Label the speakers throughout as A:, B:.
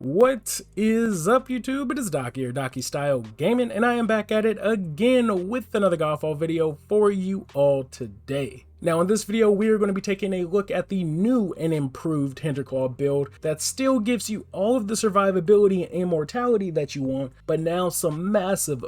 A: What is up, YouTube? It is Doc here, Docky Style Gaming, and I am back at it again with another GodFall video for you all today. Now, in this video, we are going to be taking a look at the new and improved Hinterclaw build that still gives you all of the survivability and immortality that you want, but now some massive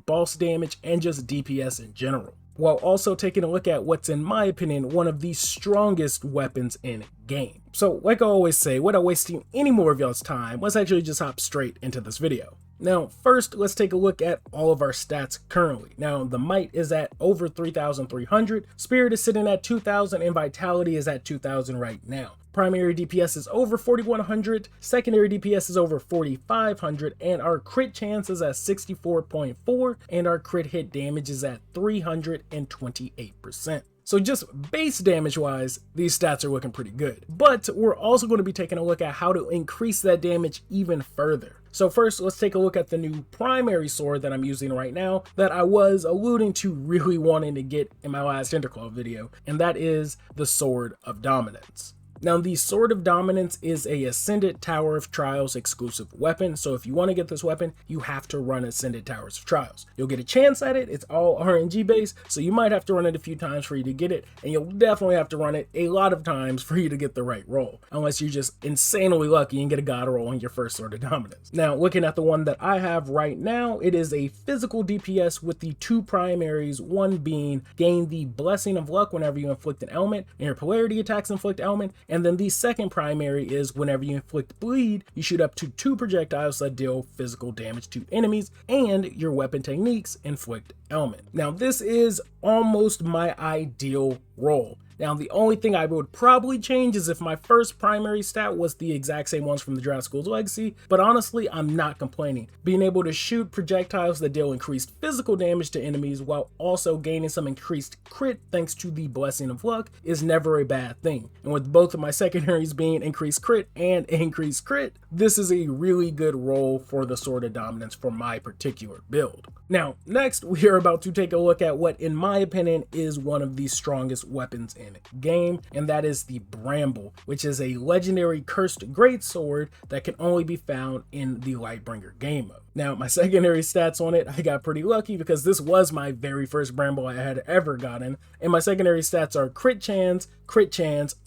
A: boss damage and just DPS in general, while also taking a look at what's, in my opinion, one of the strongest weapons in game. So, like I always say, without wasting any more of y'all's time, let's actually just hop straight into this video. Now, first, let's take a look at all of our stats currently. Now, the might is at over 3,300, spirit is sitting at 2,000, and vitality is at 2,000 right now. Primary DPS is over 4,100, secondary DPS is over 4,500, and our crit chance is at 64.4, and our crit hit damage is at 328%. So just base damage wise, these stats are looking pretty good. But we're also going to be taking a look at how to increase that damage even further. So first, let's take a look at the new primary sword that I'm using right now that I was alluding to really wanting to get in my last Hinterclaw video, and that is the Sword of Dominance. Now, the Sword of Dominance is a Ascended Tower of Trials exclusive weapon, so if you want to get this weapon, you have to run Ascended Towers of Trials. You'll get a chance at it, it's all RNG based, so you might have to run it a few times for you to get it, and you'll definitely have to run it a lot of times for you to get the right roll, unless you're just insanely lucky and get a god roll on your first Sword of Dominance. Now, looking at the one that I have right now, it is a physical DPS with the two primaries, one being gain the Blessing of Luck whenever you inflict an ailment, and your polarity attacks inflict ailment. And then the second primary is whenever you inflict bleed, you shoot up to 2 projectiles that deal physical damage to enemies, and your weapon techniques inflict ailment. Now, this is almost my ideal role. Now, the only thing I would probably change is if my first primary stat was the exact same ones from the Draft School's Legacy, but honestly, I'm not complaining. Being able to shoot projectiles that deal increased physical damage to enemies while also gaining some increased crit thanks to the Blessing of Luck is never a bad thing. And with both of my secondaries being increased crit and increased crit, this is a really good role for the Sword of Dominance for my particular build. Now, next, we are about to take a look at what, in my opinion, is one of the strongest weapons in game, and that is the Bramble, which is a legendary cursed greatsword that can only be found in the Lightbringer game mode. Now, my secondary stats on it, I got pretty lucky because this was my very first Bramble I had ever gotten, and my secondary stats are crit chance,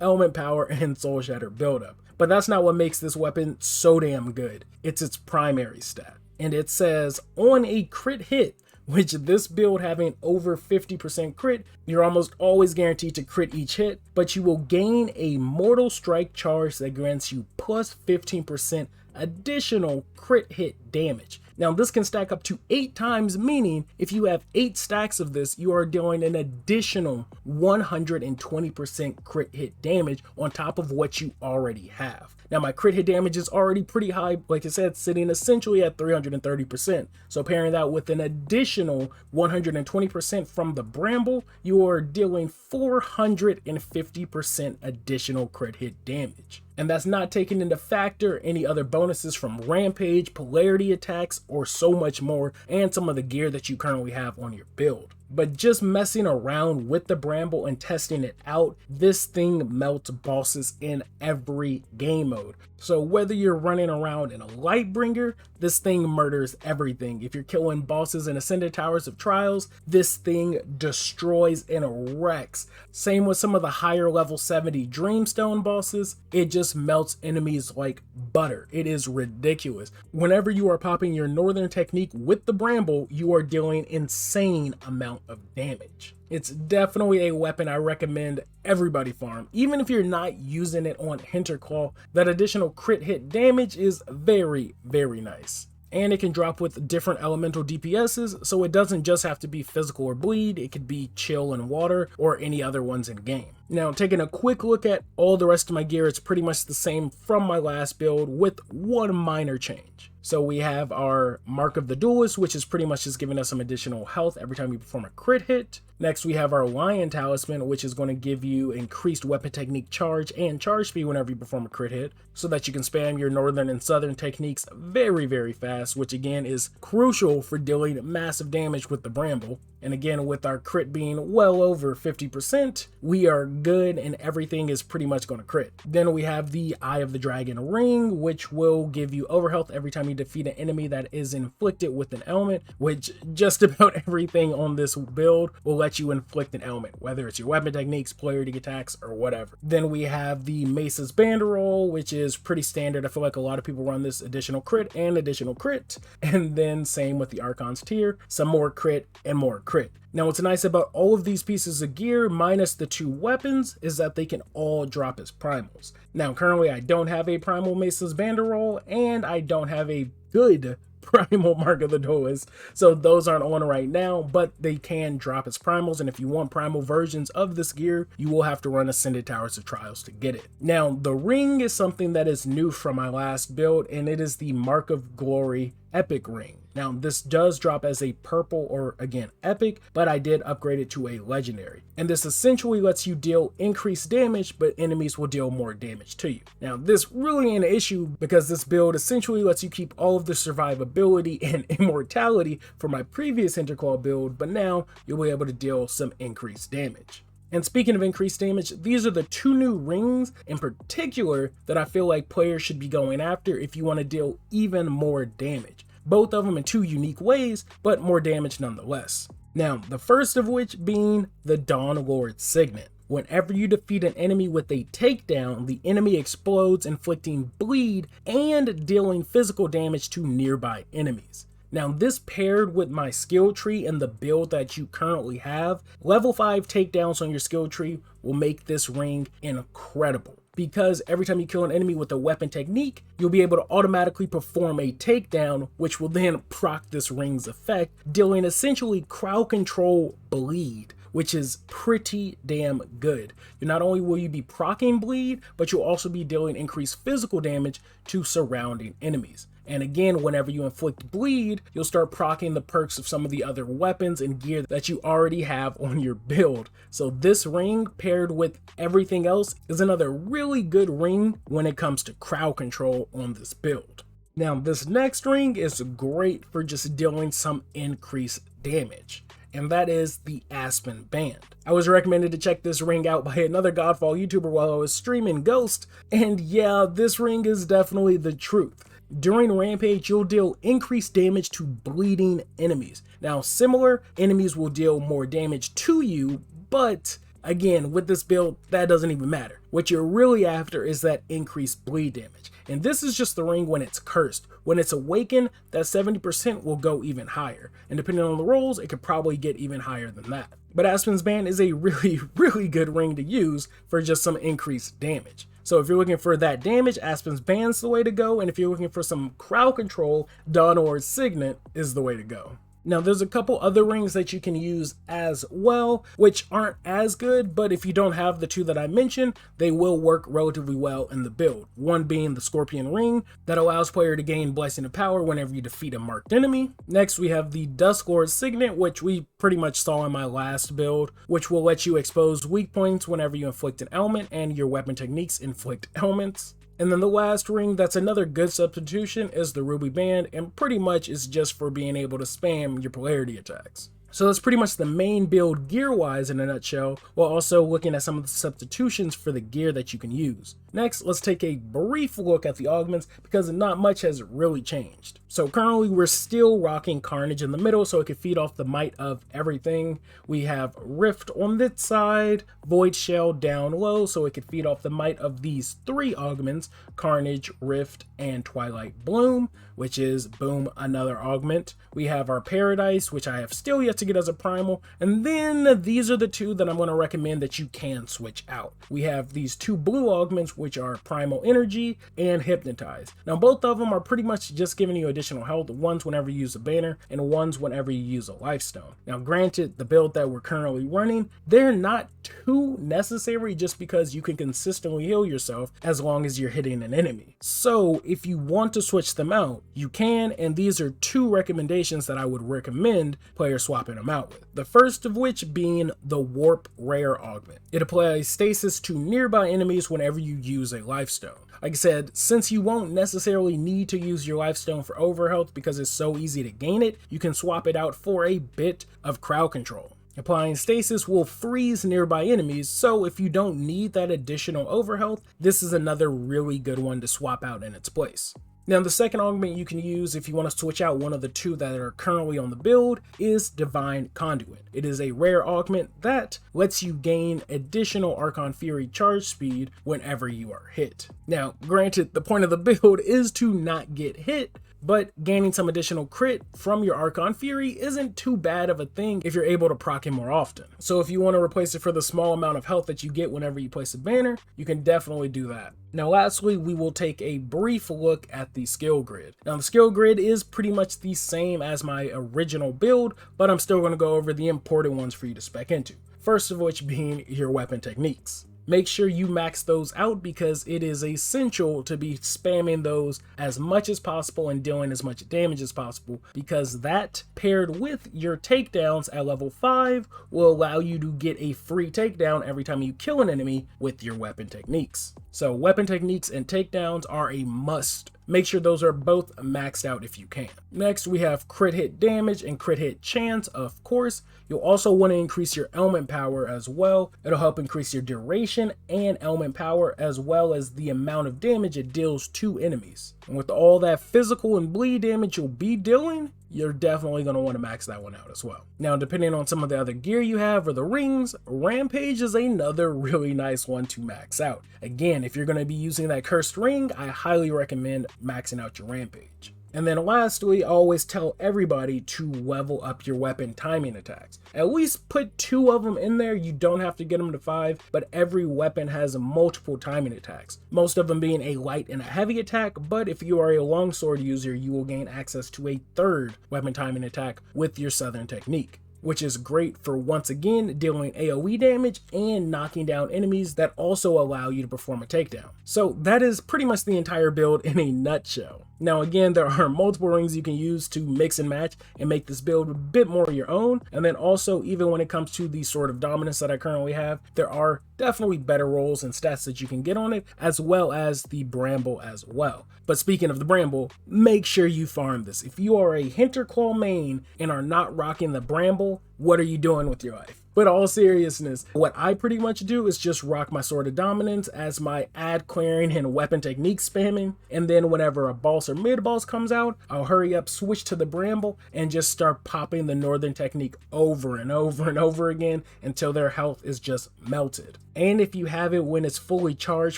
A: element power, and soul shatter buildup. But that's not what makes this weapon so damn good. It's its primary stat. And it says, on a crit hit, which this build having over 50% crit, you're almost always guaranteed to crit each hit, but you will gain a Mortal Strike charge that grants you plus 15% additional crit hit damage. Now, this can stack up to 8 times, meaning if you have 8 stacks of this, you are dealing an additional 120% crit hit damage on top of what you already have. Now, my crit hit damage is already pretty high, like I said, sitting essentially at 330%. So pairing that with an additional 120% from the Bramble, you are dealing 450% additional crit hit damage. And that's not taking into factor any other bonuses from Rampage, polarity attacks, or so much more, and some of the gear that you currently have on your build. But just messing around with the Bramble and testing it out, this thing melts bosses in every game mode. So whether you're running around in a Lightbringer, this thing murders everything. If you're killing bosses in Ascended Towers of Trials, this thing destroys and wrecks. Same with some of the higher level 70 Dreamstone bosses, it just melts enemies like butter. It is ridiculous. Whenever you are popping your Northern technique with the Bramble, you are dealing insane amount of damage. It's definitely a weapon I recommend everybody farm. Even if you're not using it on Hinterclaw, that additional crit hit damage is very nice. And it can drop with different elemental DPSs, so it doesn't just have to be physical or bleed, it could be chill and water or any other ones in game. Now, taking a quick look at all the rest of my gear, it's pretty much the same from my last build with one minor change. So we have our Mark of the Duelist, which is pretty much just giving us some additional health every time we perform a crit hit. Next, we have our Lion Talisman, which is going to give you increased weapon technique charge and charge speed whenever you perform a crit hit, so that you can spam your northern and southern techniques very, very fast, which again is crucial for dealing massive damage with the Bramble. And again, with our crit being well over 50%, we are good and everything is pretty much going to crit. Then we have the Eye of the Dragon Ring, which will give you overhealth every time you defeat an enemy that is inflicted with an element, which just about everything on this build will let you inflict an element, whether it's your weapon techniques, polarity attacks, or whatever. Then we have the Mace's Banderole, which is pretty standard. I feel like a lot of people run this additional crit and additional crit. And then same with the Archon's Tier, some more crit and more crit. Now, what's nice about all of these pieces of gear, minus the 2 weapons, is that they can all drop as primals. Now, currently I don't have a primal Mace's Banderole, and I don't have a good primal Mark of the Duelist, so those aren't on right now, but they can drop as primals, and if you want primal versions of this gear, you will have to run Ascended Towers of Trials to get it. Now, the ring is something that is new from my last build, and it is the Mark of Glory Epic Ring. Now, this does drop as a purple or, again, epic, but I did upgrade it to a legendary. And this essentially lets you deal increased damage, but enemies will deal more damage to you. Now, this really ain't an issue because this build essentially lets you keep all of the survivability and immortality from my previous Hinterclaw build, but now you'll be able to deal some increased damage. And speaking of increased damage, these are the 2 new rings in particular that I feel like players should be going after if you want to deal even more damage. Both of them in 2 unique ways, but more damage nonetheless. Now, the first of which being the Dawn Lord Signet. Whenever you defeat an enemy with a takedown, the enemy explodes, inflicting bleed and dealing physical damage to nearby enemies. Now, this paired with my skill tree and the build that you currently have, level 5 takedowns on your skill tree will make this ring incredible. Because every time you kill an enemy with a weapon technique, you'll be able to automatically perform a takedown, which will then proc this ring's effect, dealing essentially crowd control bleed, which is pretty damn good. Not only will you be proccing bleed, but you'll also be dealing increased physical damage to surrounding enemies. And again, whenever you inflict bleed, you'll start proccing the perks of some of the other weapons and gear that you already have on your build. So this ring paired with everything else is another really good ring when it comes to crowd control on this build. Now, this next ring is great for just dealing some increased damage, and that is the Aspen Band. I was recommended to check this ring out by another GodFall YouTuber while I was streaming Ghost, and yeah, this ring is definitely the truth. During Rampage, you'll deal increased damage to bleeding enemies. Now, similar enemies will deal more damage to you, but again, with this build, that doesn't even matter. What you're really after is that increased bleed damage. And this is just the ring when it's cursed. When it's awakened, that 70% will go even higher. And depending on the rolls, it could probably get even higher than that. But Aspen's Band is a really, really good ring to use for just some increased damage. So if you're looking for that damage, Aspen's Band's the way to go. And if you're looking for some crowd control, Dawn Lord Signet is the way to go. Now, there's a couple other rings that you can use as well, which aren't as good, but if you don't have the 2 that I mentioned, they will work relatively well in the build. One being the Scorpion Ring, that allows player to gain Blessing of Power whenever you defeat a marked enemy. Next, we have the Dusk Lord Signet, which we pretty much saw in my last build, which will let you expose weak points whenever you inflict an ailment and your weapon techniques inflict ailments. And then the last ring that's another good substitution is the Ruby Band, and pretty much is just for being able to spam your polarity attacks. So that's pretty much the main build gear-wise in a nutshell, while also looking at some of the substitutions for the gear that you can use. Next, let's take a brief look at the augments because not much has really changed. So currently we're still rocking Carnage in the middle so it can feed off the might of everything. We have Rift on this side, Void Shell down low so it can feed off the might of these 3 augments, Carnage, Rift, and Twilight Bloom, which is, boom, another augment. We have our Paradise, which I have still yet to get as a primal, and then these are the 2 that I'm going to recommend that you can switch out. We have these 2 blue augments, which are Primal Energy and Hypnotize. Now both of them are pretty much just giving you additional health, one's whenever you use a banner and one's whenever you use a lifestone. Now granted, the build that we're currently running, they're not too necessary just because you can consistently heal yourself as long as you're hitting an enemy. So if you want to switch them out, you can, and these are 2 recommendations that I would recommend players swapping swapping them out with. The first of which being the Warp Rare Augment. It applies stasis to nearby enemies whenever you use a Lifestone. Like I said, since you won't necessarily need to use your Lifestone for overhealth because it's so easy to gain it, you can swap it out for a bit of crowd control. Applying stasis will freeze nearby enemies, so if you don't need that additional overhealth, this is another really good one to swap out in its place. Now, the second augment you can use if you want to switch out one of the two that are currently on the build is Divine Conduit. It is a rare augment that lets you gain additional Archon Fury charge speed whenever you are hit. Now, granted, the point of the build is to not get hit, but gaining some additional crit from your Archon Fury isn't too bad of a thing if you're able to proc him more often. So if you want to replace it for the small amount of health that you get whenever you place a banner, you can definitely do that. Now lastly, we will take a brief look at the skill grid. Now the skill grid is pretty much the same as my original build, but I'm still going to go over the important ones for you to spec into. First of which being your weapon techniques. Make sure you max those out because it is essential to be spamming those as much as possible and dealing as much damage as possible, because that paired with your takedowns at level 5 will allow you to get a free takedown every time you kill an enemy with your weapon techniques. So weapon techniques and takedowns are a must. Make sure those are both maxed out if you can. Next, we have crit hit damage and crit hit chance, of course. You'll also want to increase your element power as well. It'll help increase your duration and element power, as well as the amount of damage it deals to enemies. And with all that physical and bleed damage you'll be dealing, you're definitely going to want to max that one out as well. Now, depending on some of the other gear you have or the rings, Rampage is another really nice one to max out. Again, if you're going to be using that cursed ring, I highly recommend maxing out your Rampage. And then lastly, I always tell everybody to level up your weapon timing attacks. At least put 2 of them in there. You don't have to get them to 5, but every weapon has multiple timing attacks. Most of them being a light and a heavy attack, but if you are a longsword user, you will gain access to a 3rd weapon timing attack with your Southern technique, which is great for, once again, dealing AoE damage and knocking down enemies that also allow you to perform a takedown. So that is pretty much the entire build in a nutshell. Now again, there are multiple rings you can use to mix and match and make this build a bit more your own. And then also, even when it comes to the Sword of Dominance that I currently have, there are definitely better rolls and stats that you can get on it, as well as the Bramble as well. But speaking of the Bramble, make sure you farm this. If you are a Hinterclaw main and are not rocking the Bramble, what are you doing with your life? But all seriousness, what I pretty much do is just rock my Sword of Dominance as my ad clearing and weapon technique spamming, and then whenever a boss or mid boss comes out, I'll hurry up, switch to the Bramble, and just start popping the Northern technique over and over and over again until their health is just melted. And if you have it when it's fully charged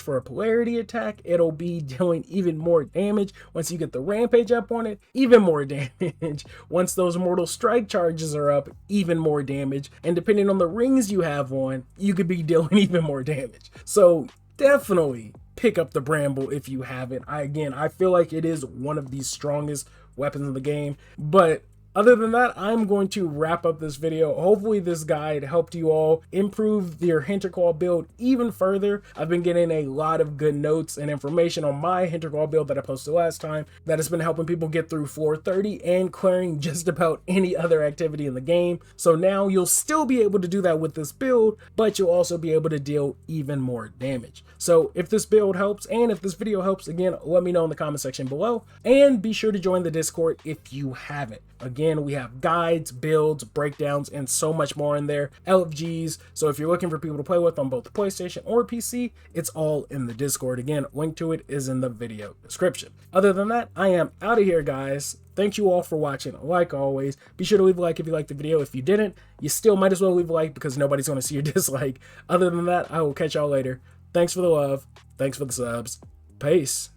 A: for a polarity attack, it'll be dealing even more damage. Once you get the Rampage up on it, even more damage. Once those Mortal Strike charges are up, even more damage. And depending on the rings you have on, you could be dealing even more damage. So definitely pick up the Bramble if you haven't. I feel like it is one of the strongest weapons in the game, but other than that, I'm going to wrap up this video. Hopefully this guide helped you all improve your Hinterclaw build even further. I've been getting a lot of good notes and information on my Hinterclaw build that I posted last time that has been helping people get through floor 30 and clearing just about any other activity in the game. So now you'll still be able to do that with this build, but you'll also be able to deal even more damage. So if this build helps and if this video helps, again, let me know in the comment section below, and be sure to join the Discord if you haven't. Again, we have guides, builds, breakdowns, and so much more in there, LFGs. So if you're looking for people to play with on both the PlayStation or PC, it's all in the Discord. Again, link to it is in the video description. Other than that, I am out of here, guys. Thank you all for watching. Like always, be sure to leave a like if you liked the video. If you didn't, you still might as well leave a like because nobody's going to see your dislike. Other than that, I will catch y'all later. Thanks for the love. Thanks for the subs. Peace.